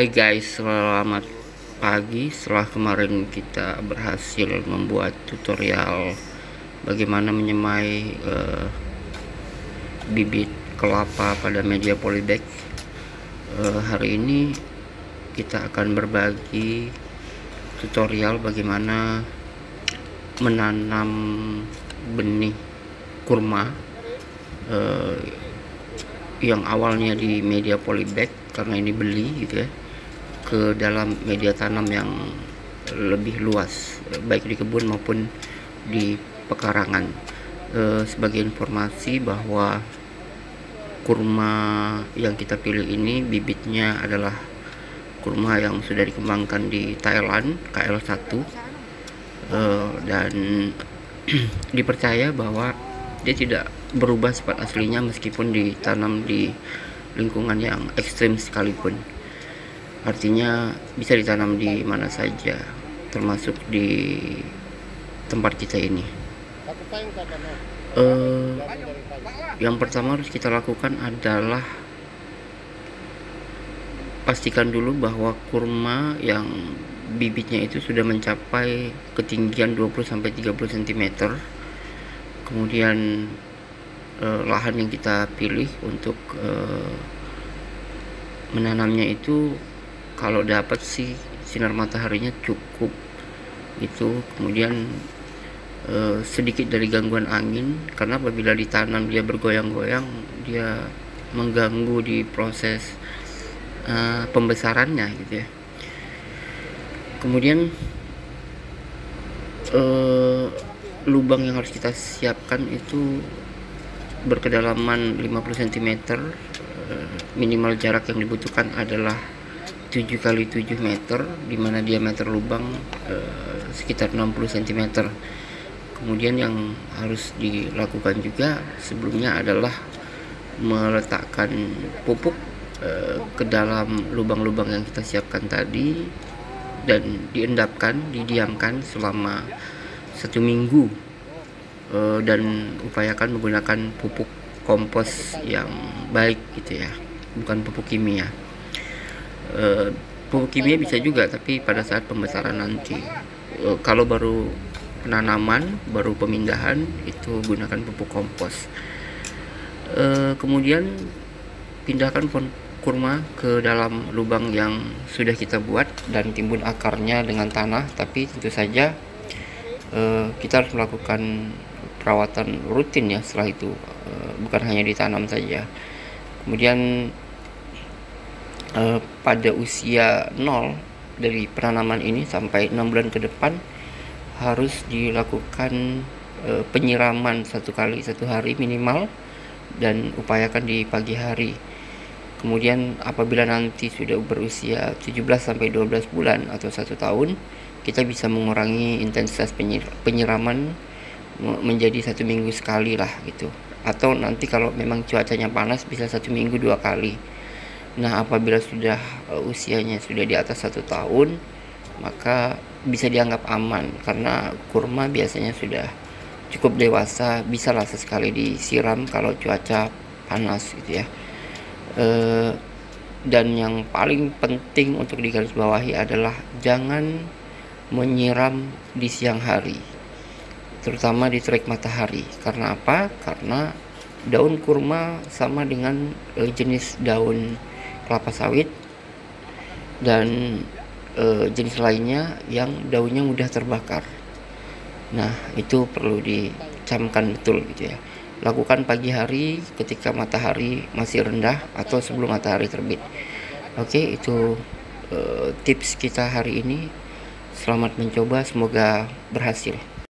Hai guys, selamat pagi. Setelah kemarin kita berhasil membuat tutorial bagaimana menyemai bibit kelapa pada media polybag, hari ini kita akan berbagi tutorial bagaimana menanam benih kurma yang awalnya di media polybag, karena ini beli gitu ya, ke dalam media tanam yang lebih luas, baik di kebun maupun di pekarangan. Sebagai informasi bahwa kurma yang kita pilih ini bibitnya adalah kurma yang sudah dikembangkan di Thailand, KL1, dan dipercaya bahwa dia tidak berubah sifat aslinya meskipun ditanam di lingkungan yang ekstrim sekalipun. Artinya bisa ditanam di mana saja, termasuk di tempat kita ini. Yang pertama harus kita lakukan adalah pastikan dulu bahwa kurma yang bibitnya itu sudah mencapai ketinggian 20-30 cm. Kemudian lahan yang kita pilih untuk menanamnya itu, kalau dapat sih sinar mataharinya cukup itu. Kemudian sedikit dari gangguan angin, karena apabila ditanam dia bergoyang-goyang, dia mengganggu di proses pembesarannya gitu ya. Kemudian lubang yang harus kita siapkan itu berkedalaman 50 cm. Minimal jarak yang dibutuhkan adalah 7 x 7 meter, dimana diameter lubang sekitar 60 cm. Kemudian yang harus dilakukan juga sebelumnya adalah meletakkan pupuk ke dalam lubang-lubang yang kita siapkan tadi, dan didiamkan selama 1 minggu, dan upayakan menggunakan pupuk kompos yang baik gitu ya, bukan pupuk kimia. Pupuk kimia bisa juga, tapi pada saat pembesaran nanti. Kalau baru penanaman, baru pemindahan, itu gunakan pupuk kompos. Kemudian pindahkan pohon kurma ke dalam lubang yang sudah kita buat dan timbun akarnya dengan tanah. Tapi tentu saja kita harus melakukan perawatan rutin ya setelah itu, bukan hanya ditanam saja. Kemudian pada usia 0 dari penanaman ini sampai 6 bulan ke depan harus dilakukan penyiraman 1 kali 1 hari minimal, dan upayakan di pagi hari. Kemudian apabila nanti sudah berusia 17-12 bulan atau 1 tahun, kita bisa mengurangi intensitas penyiraman menjadi 1 minggu sekali lah gitu. Atau nanti kalau memang cuacanya panas bisa 1 minggu 2 kali. Nah, apabila sudah usianya sudah di atas 1 tahun, maka bisa dianggap aman, karena kurma biasanya sudah cukup dewasa, bisa lah sesekali disiram kalau cuaca panas gitu ya. Dan yang paling penting untuk digarisbawahi adalah jangan menyiram di siang hari, terutama di terik matahari. Karena apa? Karena daun kurma sama dengan jenis daun kelapa sawit dan jenis lainnya yang daunnya mudah terbakar. Nah, itu perlu dicamkan betul gitu ya. Lakukan pagi hari ketika matahari masih rendah atau sebelum matahari terbit. Oke, itu tips kita hari ini. Selamat mencoba, semoga berhasil.